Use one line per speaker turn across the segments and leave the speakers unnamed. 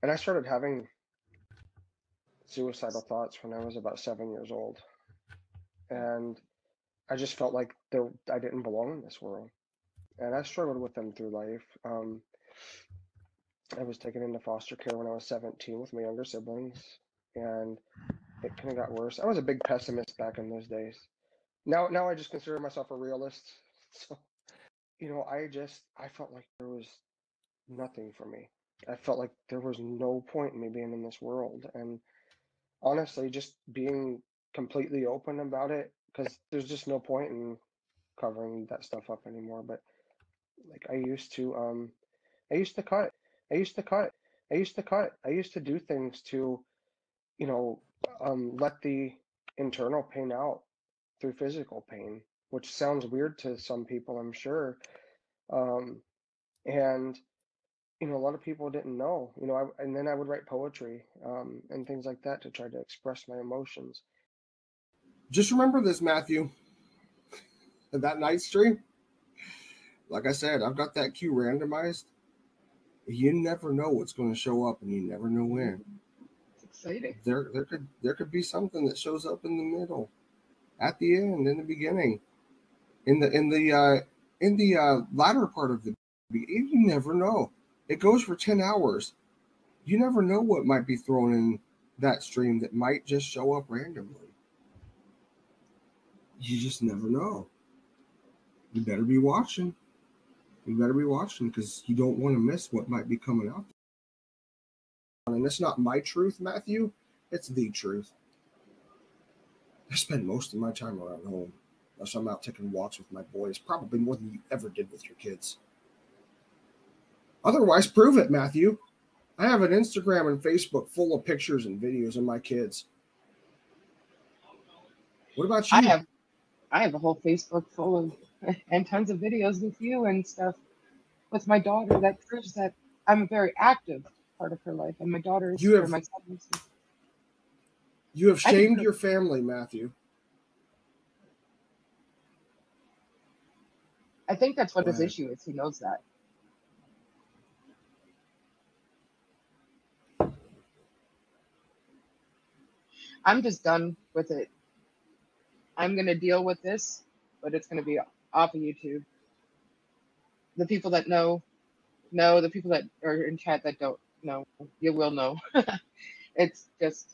And I started having suicidal thoughts when I was about 7 years old. And I just felt like I didn't belong in this world. And I struggled with them through life. I was taken into foster care when I was 17 with my younger siblings, and it kind of got worse. I was a big pessimist back in those days. Now I just consider myself a realist. So, I felt like there was nothing for me. I felt like there was no point in me being in this world. And honestly, just being completely open about it, because there's just no point in covering that stuff up anymore. But like I used to cut, I used to cut, I used to cut, I used to do things to, you know, let the internal pain out through physical pain, which sounds weird to some people, I'm sure. Um, and a lot of people didn't know, and then I would write poetry, and things like that to try to express my emotions.
Just remember this, Matthew. That night stream, like I said, I've got that queue randomized. You never know what's going to show up, and you never know when.
It's exciting.
There could be something that shows up in the middle, at the end, in the beginning, in the latter part of the. You never know. It goes for 10 hours. You never know what might be thrown in that stream that might just show up randomly. You just never know. You better be watching. You better be watching, because you don't want to miss what might be coming out. And it's not my truth, Matthew. It's the truth. I spend most of my time around home, unless I'm out taking walks with my boys, probably more than you ever did with your kids. Otherwise, prove it, Matthew. I have an Instagram and Facebook full of pictures and videos of my kids. What about you?
I have a whole Facebook full of and tons of videos with you and stuff with my daughter that proves that I'm a very active part of her life, and my daughter is here. My son is here.
You have shamed your family, Matthew.
I think that's what his issue is. He knows that. I'm just done with it. I'm going to deal with this, but it's going to be off of YouTube. The people that know. The people that are in chat that don't know, you will know. It's just,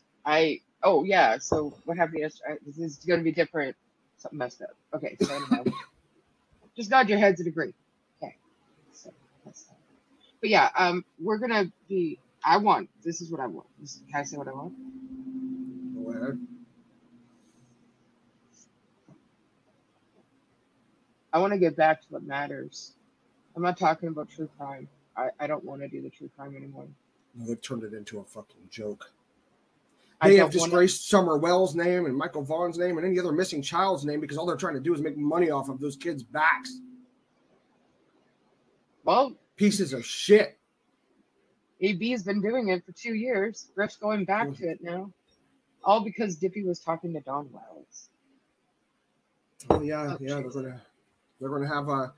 oh yeah, so what happened yesterday? This is going to be different. Something messed up. Okay, so anyhow, just nod your heads and agree. Okay, so that's that. But yeah, we're going to be, this is what I want. Can I say what I want?
Go ahead.
I want to get back to what matters. I'm not talking about true crime. I don't want to do the true crime anymore.
No, they've turned it into a fucking joke. They have disgraced Summer Wells' name and Michael Vaughn's name and any other missing child's name because all they're trying to do is make money off of those kids' backs.
Well,
pieces of shit.
AB's been doing it for 2 years. Griff's going back to it now. All because Dippy was talking to Don Wells.
Oh yeah, they're gonna have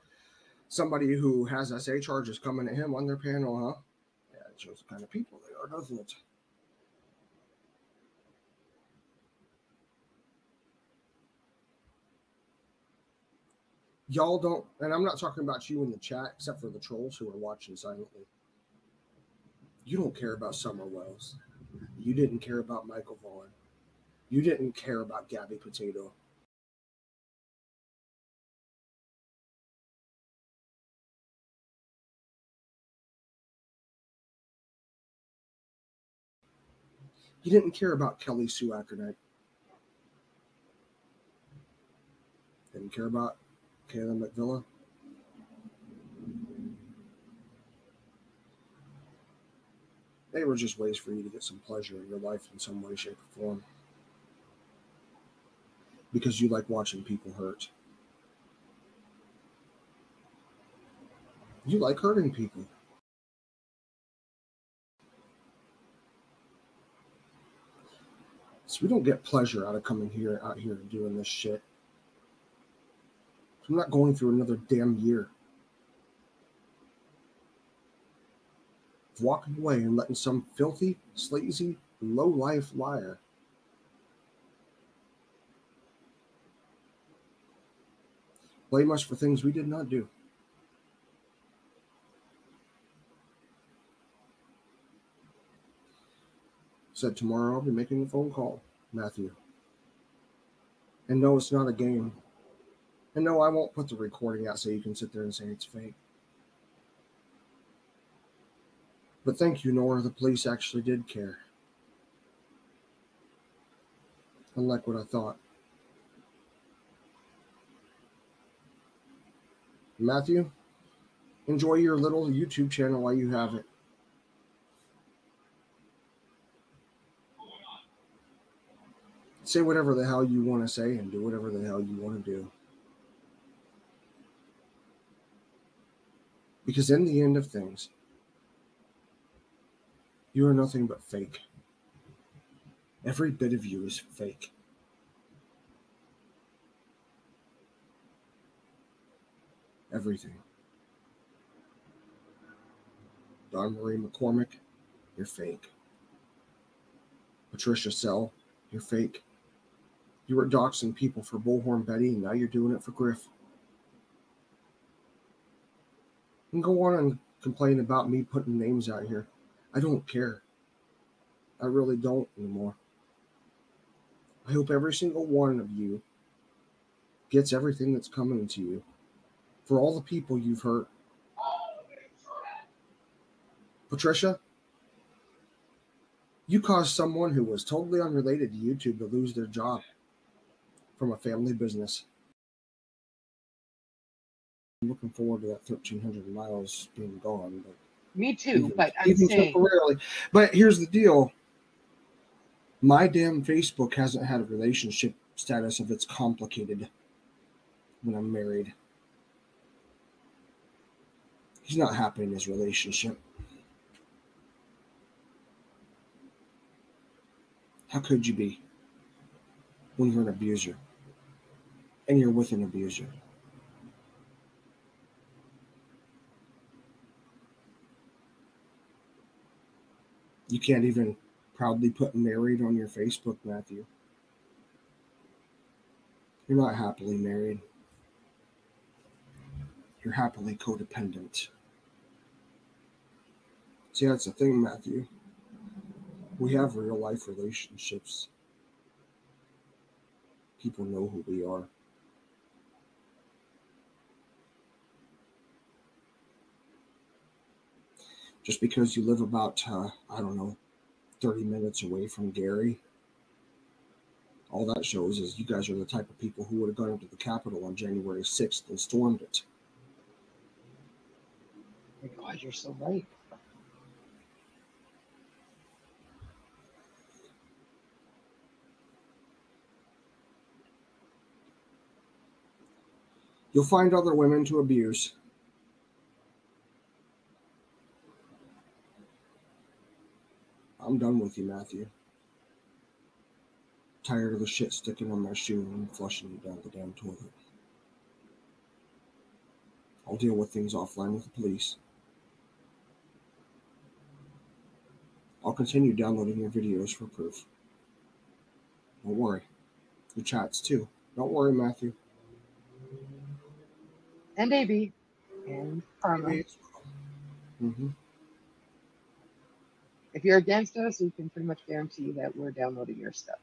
somebody who has SA charges coming at him on their panel, huh? Yeah, it shows the kind of people they are, doesn't it? Y'all don't, and I'm not talking about you in the chat, except for the trolls who are watching silently. You don't care about Summer Wells. You didn't care about Michael Vaughn. You didn't care about Gabby Potato. You didn't care about Kelly Sue Ackernight. Didn't care about Kayla McVilla. They were just ways for you to get some pleasure in your life in some way, shape, or form. Because you like watching people hurt. You like hurting people. So we don't get pleasure out of coming out here and doing this shit. I'm not going through another damn year. walking away and letting some filthy, sleazy, low-life liar blame us for things we did not do. Said tomorrow I'll be making a phone call, Matthew. And no, it's not a game. And no, I won't put the recording out so you can sit there and say it's fake. But thank you, Nora. The police actually did care. Unlike what I thought. Matthew, enjoy your little YouTube channel while you have it. Say whatever the hell you want to say and do whatever the hell you want to do. Because in the end of things, you are nothing but fake. Every bit of you is fake. Everything. Dawn Marie McCormick, you're fake. Patricia Sell, you're fake. You were doxing people for Bullhorn Betty, and now you're doing it for Griff. And go on and complain about me putting names out here. I don't care. I really don't anymore. I hope every single one of you gets everything that's coming to you for all the people you've hurt. Patricia, you caused someone who was totally unrelated to YouTube to lose their job from a family business. I'm looking forward to that 1,300 miles being gone. But
me too, but I'm saying
temporarily. But here's the deal. My damn Facebook hasn't had a relationship status if it's complicated when I'm married. He's not happy in his relationship. How could you be when you're an abuser and you're with an abuser? You can't even proudly put married on your Facebook, Matthew. You're not happily married. You're happily codependent. See, that's the thing, Matthew. We have real life relationships. People know who we are. Just because you live about, 30 minutes away from Gary, all that shows is you guys are the type of people who would have gone into the Capitol on January 6th and stormed it.
Oh my God, you're so right.
You'll find other women to abuse. I'm done with you, Matthew. Tired of the shit sticking on my shoe and flushing it down the damn toilet. I'll deal with things offline with the police. I'll continue downloading your videos for proof. Don't worry. Your chats too. Don't worry, Matthew.
And AB. And Karma.
Mm-hmm.
If you're against us, we can pretty much guarantee that we're downloading your stuff.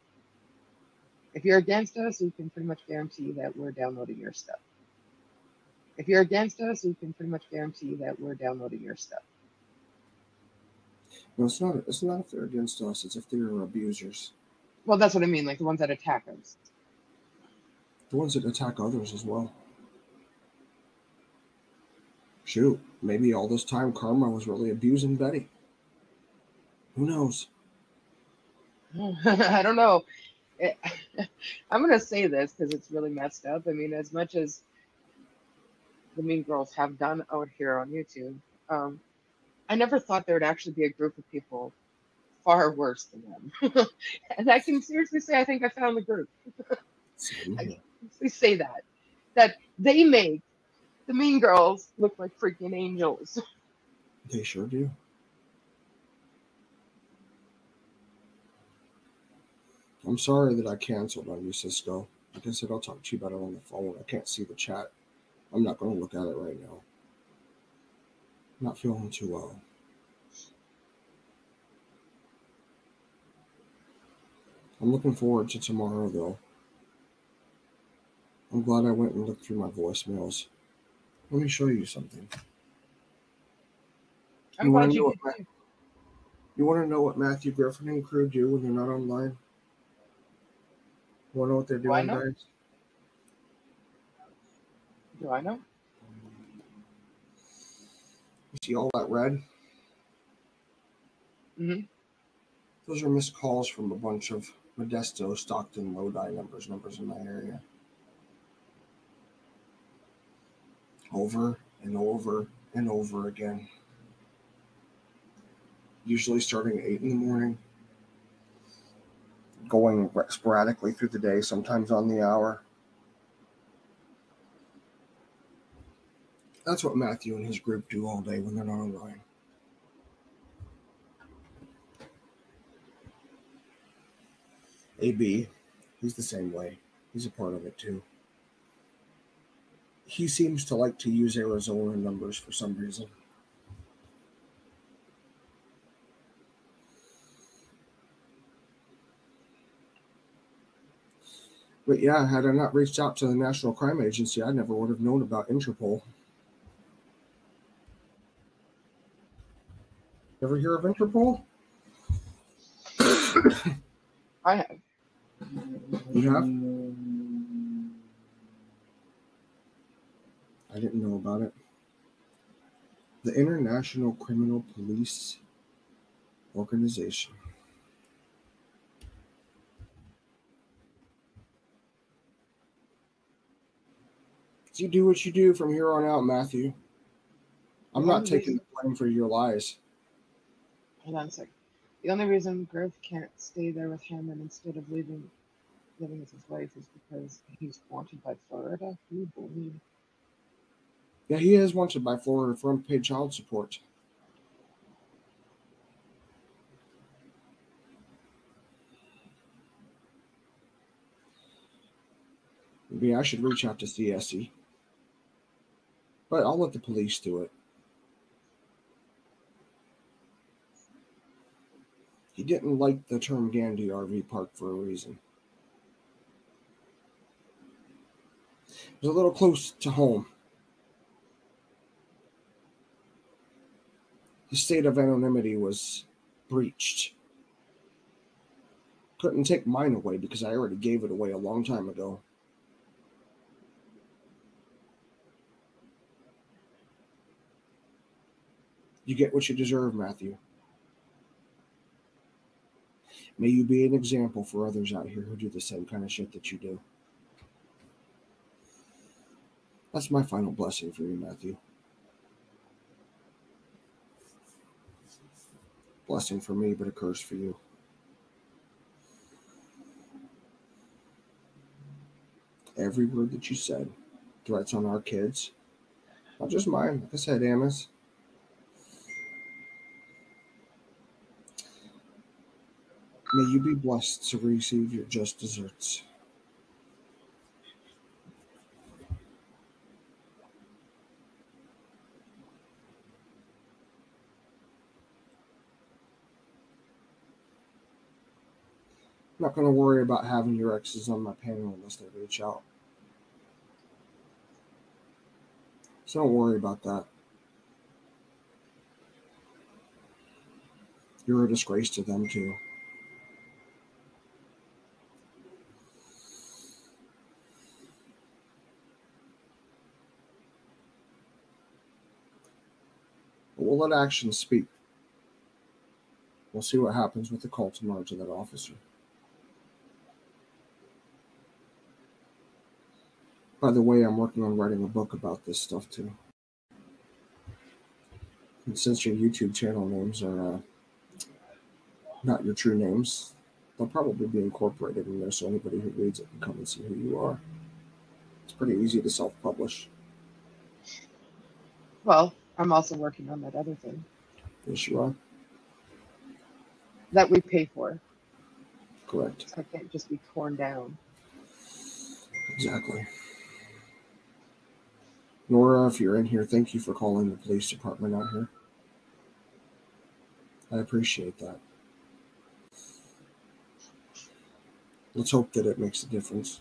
If you're against us, we can pretty much guarantee that we're downloading your stuff. If you're against us, we can pretty much guarantee that we're downloading your stuff.
No, it's not. It's not if they're against us. It's if they're abusers.
Well, that's what I mean, like the ones that attack us.
The ones that attack others as well. Shoot, maybe all this time Karma was really abusing Betty. Who knows?
I don't know. I'm going to say this because it's really messed up. I mean, as much as the Mean Girls have done out here on YouTube, I never thought there would actually be a group of people far worse than them. And I can seriously say I think I found the group. I can seriously say that they make the Mean Girls look like freaking angels.
They sure do. I'm sorry that I canceled on you, Cisco. Like I said, I'll talk to you about it on the phone. I can't see the chat. I'm not going to look at it right now. Not feeling too well. I'm looking forward to tomorrow, though. I'm glad I went and looked through my voicemails. Let me show you something.
I'm glad you did too.
You want to know what Matthew Griffin and crew do when they're not online? You want to know what they're doing, guys?
Do I know?
You see all that red?
Mm-hmm.
Those are missed calls from a bunch of Modesto, Stockton, Lodi numbers in my area. Over and over and over again. Usually starting at 8 in the morning. Going sporadically through the day, sometimes on the hour. That's what Matthew and his group do all day when they're not online. AB, he's the same way. He's a part of it too. He seems to like to use Arizona numbers for some reason. But yeah, had I not reached out to the National Crime Agency, I never would have known about Interpol. Ever hear of Interpol?
I have.
You have? I didn't know about it. The International Criminal Police Organization. You do what you do from here on out, Matthew. I'm not taking the blame for your lies.
Hold on a second. The only reason Griff can't stay there with him and instead of living with his wife is because he's wanted by Florida. Can you believe?
Yeah, he is wanted by Florida for unpaid child support. Maybe I should reach out to CSE. But I'll let the police do it. He didn't like the term Gandhi RV Park for a reason. It was a little close to home. His state of anonymity was breached. Couldn't take mine away because I already gave it away a long time ago. You get what you deserve, Matthew. May you be an example for others out here who do the same kind of shit that you do. That's my final blessing for you, Matthew. Blessing for me, but a curse for you. Every word that you said, threats on our kids, not just mine, like I said, Amos. May you be blessed to receive your just desserts. I'm not going to worry about having your exes on my panel unless they reach out. So don't worry about that. You're a disgrace to them too. But we'll let actions speak. We'll see what happens with the call tomorrow to that officer. By the way, I'm working on writing a book about this stuff too. And since your YouTube channel names are not your true names, they'll probably be incorporated in there so anybody who reads it can come and see who you are. It's pretty easy to self-publish.
Well, I'm also working on that other thing.
Yes, you are.
That we pay for.
Correct.
So I can't just be torn down.
Exactly. Nora, if you're in here, thank you for calling the police department out here. I appreciate that. Let's hope that it makes a difference.